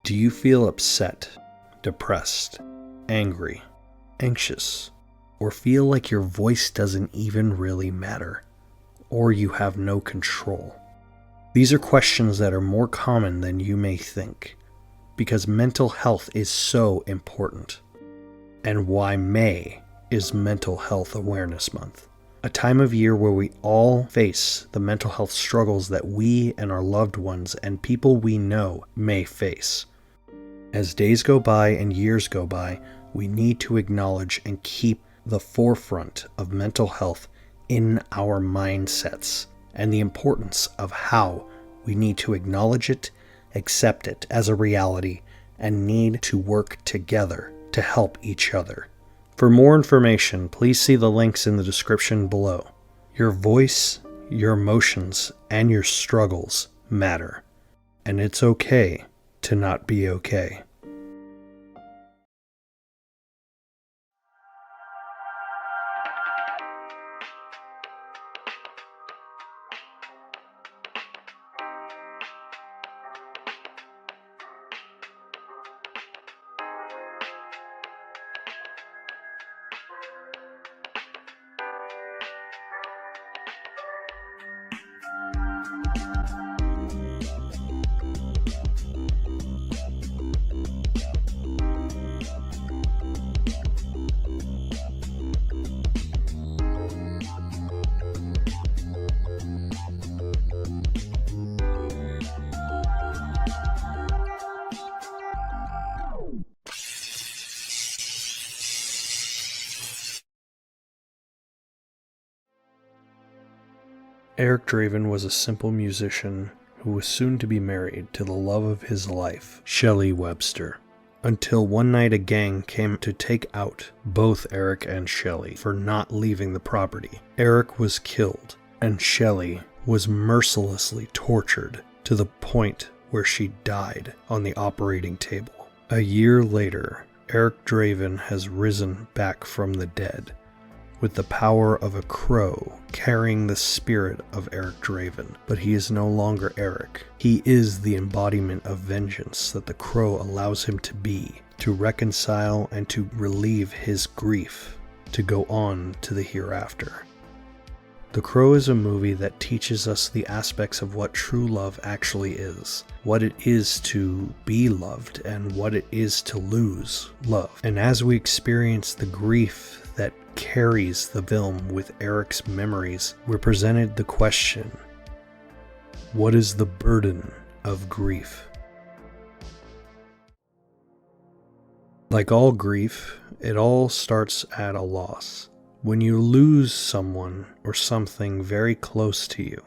Do you feel upset, depressed, angry, anxious, or feel like your voice doesn't even really matter, or you have no control? These are questions that are more common than you may think, because mental health is so important. And why May is Mental Health Awareness Month, a time of year where we all face the mental health struggles that we and our loved ones and people we know may face. As days go by and years go by, we need to acknowledge and keep the forefront of mental health in our mindsets and the importance of how we need to acknowledge it, accept it as a reality, and need to work together to help each other. For more information, please see the links in the description below. Your voice, your emotions, and your struggles matter, and it's okay to not be okay. Eric Draven was a simple musician who was soon to be married to the love of his life, Shelley Webster, until one night a gang came to take out both Eric and Shelley for not leaving the property. Eric was killed, and Shelley was mercilessly tortured to the point where she died on the operating table. A year later, Eric Draven has risen back from the dead, with the power of a crow carrying the spirit of Eric Draven. But he is no longer Eric. He is the embodiment of vengeance that the crow allows him to be, to reconcile and to relieve his grief, to go on to the hereafter. The Crow is a movie that teaches us the aspects of what true love actually is, what it is to be loved, and what it is to lose love. And as we experience the grief that carries the film with Eric's memories, we're presented the question, what is the burden of grief? Like all grief, it all starts at a loss. When you lose someone or something very close to you,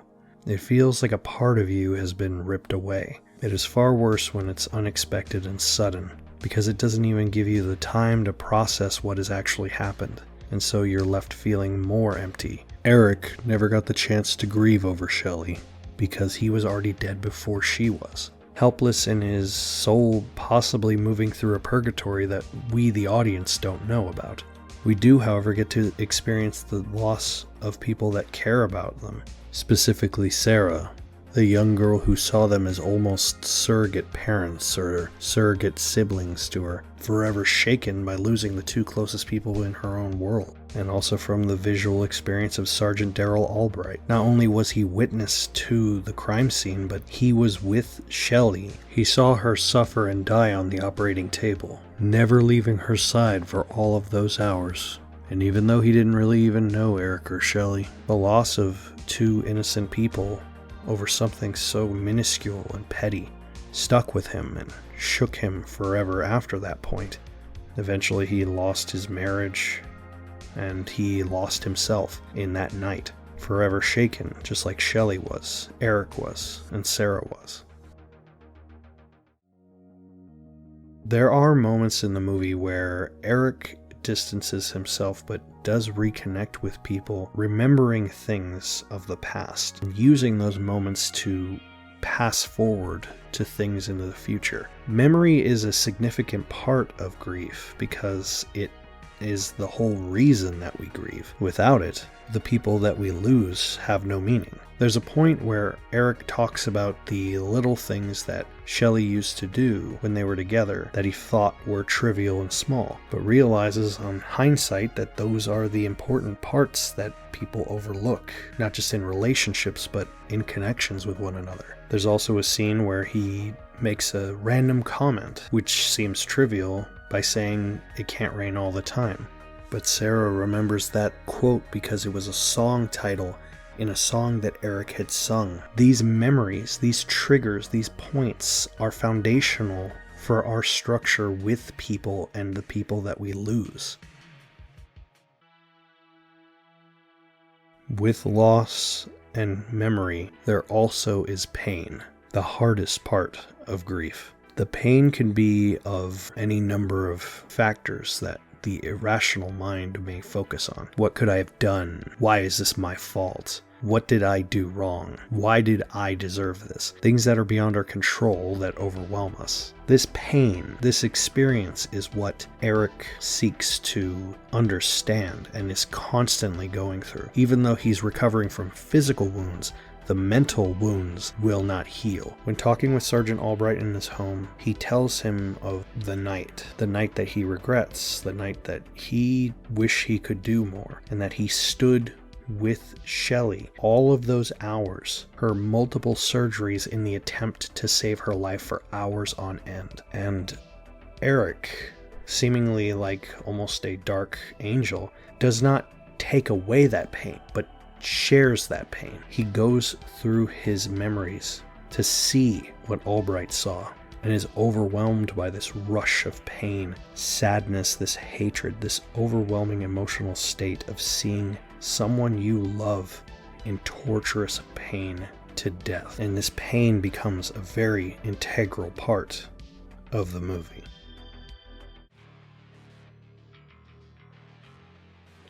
it feels like a part of you has been ripped away. It is far worse when it's unexpected and sudden, because it doesn't even give you the time to process what has actually happened, and so you're left feeling more empty. Eric never got the chance to grieve over Shelley, because he was already dead before she was. Helpless in his soul, possibly moving through a purgatory that we, the audience, don't know about. We do, however, get to experience the loss of people that care about them, specifically Sarah, the young girl who saw them as almost surrogate parents or surrogate siblings to her, forever shaken by losing the two closest people in her own world. And also from the visual experience of Sergeant Darrell Albright. Not only was he witness to the crime scene, but he was with Shelley. He saw her suffer and die on the operating table, never leaving her side for all of those hours. And even though he didn't really even know Eric or Shelley, the loss of two innocent people over something so minuscule and petty stuck with him and shook him forever after that point. Eventually he lost his marriage, and he lost himself in that night, forever shaken, just like Shelley was, Eric was, and Sarah was. There are moments in the movie where Eric distances himself but does reconnect with people, remembering things of the past, and using those moments to pass forward to things into the future. Memory is a significant part of grief because it is the whole reason that we grieve. Without it, the people that we lose have no meaning. There's a point where Eric talks about the little things that Shelley used to do when they were together that he thought were trivial and small, but realizes on hindsight that those are the important parts that people overlook, not just in relationships, but in connections with one another. There's also a scene where he makes a random comment, which seems trivial, by saying it can't rain all the time. But Sarah remembers that quote because it was a song title in a song that Eric had sung. These memories, these triggers, these points are foundational for our structure with people and the people that we lose. With loss and memory, there also is pain, the hardest part of grief. The pain can be of any number of factors that the irrational mind may focus on. What could I have done? Why is this my fault? What did I do wrong? Why did I deserve this? Things that are beyond our control that overwhelm us. This pain, this experience is what Eric seeks to understand and is constantly going through. Even though he's recovering from physical wounds, the mental wounds will not heal. When talking with Sergeant Albright in his home, he tells him of the night that he regrets, the night that he wish he could do more, and that he stood with Shelley all of those hours, her multiple surgeries in the attempt to save her life for hours on end. And Eric, seemingly like almost a dark angel, does not take away that pain, but shares that pain. He goes through his memories to see what Albright saw and is overwhelmed by this rush of pain, sadness, this hatred, this overwhelming emotional state of seeing someone you love in torturous pain to death. And this pain becomes a very integral part of the movie.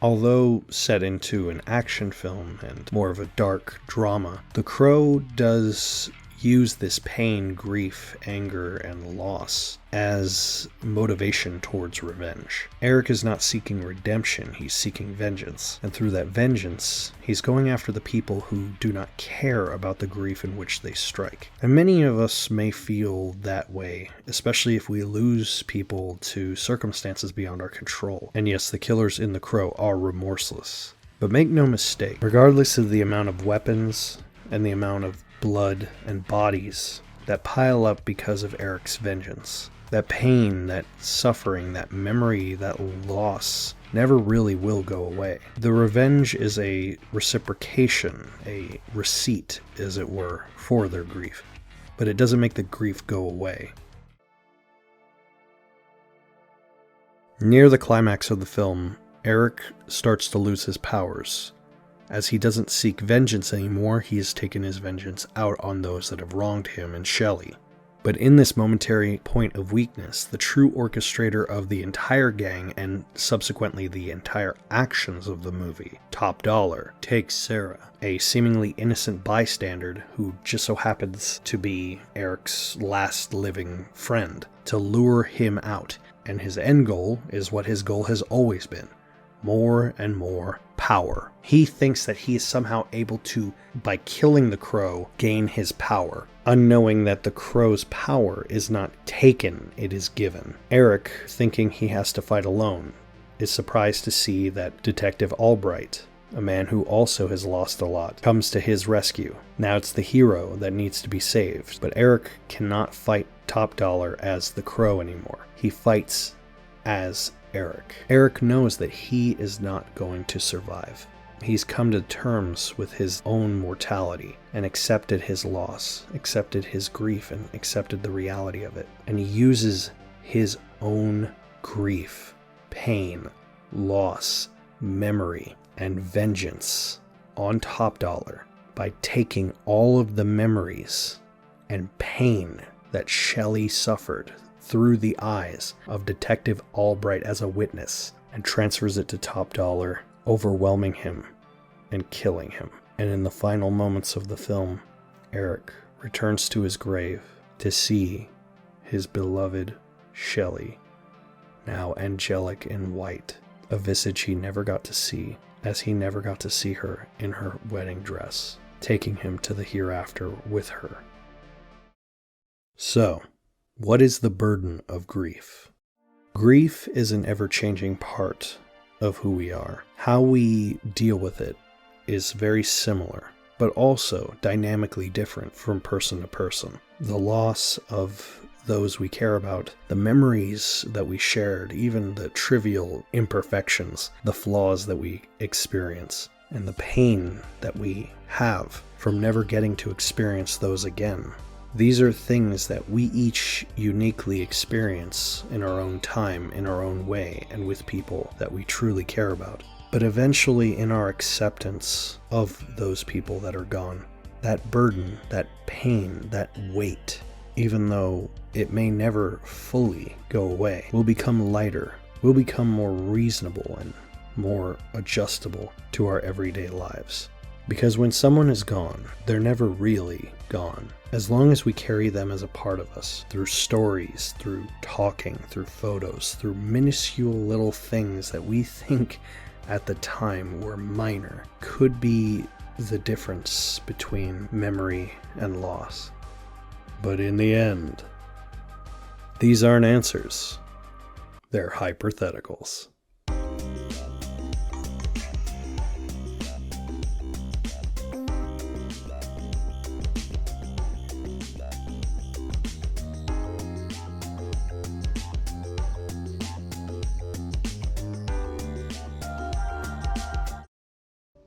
Although set into an action film and more of a dark drama, The Crow does use this pain, grief, anger, and loss as motivation towards revenge. Eric is not seeking redemption, he's seeking vengeance. And through that vengeance, he's going after the people who do not care about the grief in which they strike. And many of us may feel that way, especially if we lose people to circumstances beyond our control. And yes, the killers in The Crow are remorseless. But make no mistake, regardless of the amount of weapons and the amount of blood and bodies that pile up because of Eric's vengeance, that pain, that suffering, that memory, that loss never really will go away. The revenge is a reciprocation, a receipt, as it were, for their grief. But it doesn't make the grief go away. Near the climax of the film, Eric starts to lose his powers. As he doesn't seek vengeance anymore, he has taken his vengeance out on those that have wronged him and Shelley. But in this momentary point of weakness, the true orchestrator of the entire gang and subsequently the entire actions of the movie, Top Dollar, takes Sarah, a seemingly innocent bystander who just so happens to be Eric's last living friend, to lure him out. And his end goal is what his goal has always been: more and more power. He thinks that he is somehow able to, by killing the Crow, gain his power, unknowing that the Crow's power is not taken, it is given. Eric, thinking he has to fight alone, is surprised to see that Detective Albright, a man who also has lost a lot, comes to his rescue. Now it's the hero that needs to be saved, but Eric cannot fight Top Dollar as the Crow anymore. He fights as Eric. Eric knows that he is not going to survive. He's come to terms with his own mortality and accepted his loss, accepted his grief, and accepted the reality of it. And he uses his own grief, pain, loss, memory, and vengeance on Top Dollar by taking all of the memories and pain that Shelley suffered through the eyes of Detective Albright as a witness and transfers it to Top Dollar, overwhelming him and killing him. And in the final moments of the film, Eric returns to his grave to see his beloved Shelley, now angelic in white, a visage he never got to see, as he never got to see her in her wedding dress, taking him to the hereafter with her. So, what is the burden of grief? Grief is an ever-changing part of who we are. How we deal with it is very similar, but also dynamically different from person to person. The loss of those we care about, the memories that we shared, even the trivial imperfections, the flaws that we experience, and the pain that we have from never getting to experience those again. These are things that we each uniquely experience in our own time, in our own way, and with people that we truly care about. But eventually, in our acceptance of those people that are gone, that burden, that pain, that weight, even though it may never fully go away, will become lighter, will become more reasonable and more adjustable to our everyday lives. Because when someone is gone, they're never really gone. As long as we carry them as a part of us, through stories, through talking, through photos, through minuscule little things that we think at the time were minor, could be the difference between memory and loss. But in the end, these aren't answers. They're hypotheticals.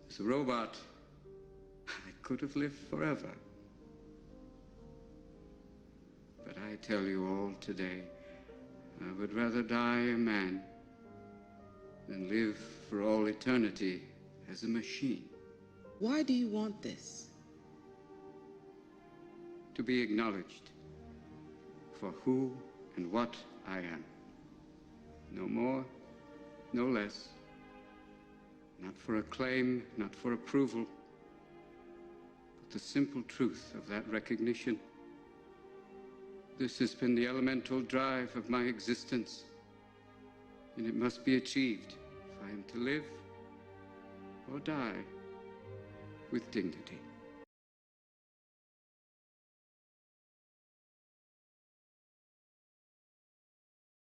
As a robot, I could have lived forever. But I tell you all today, I would rather die a man than live for all eternity as a machine. Why do you want this? To be acknowledged for who and what I am. No more, no less. Not for acclaim, not for approval, but the simple truth of that recognition. This has been the elemental drive of my existence, and it must be achieved if I am to live or die with dignity.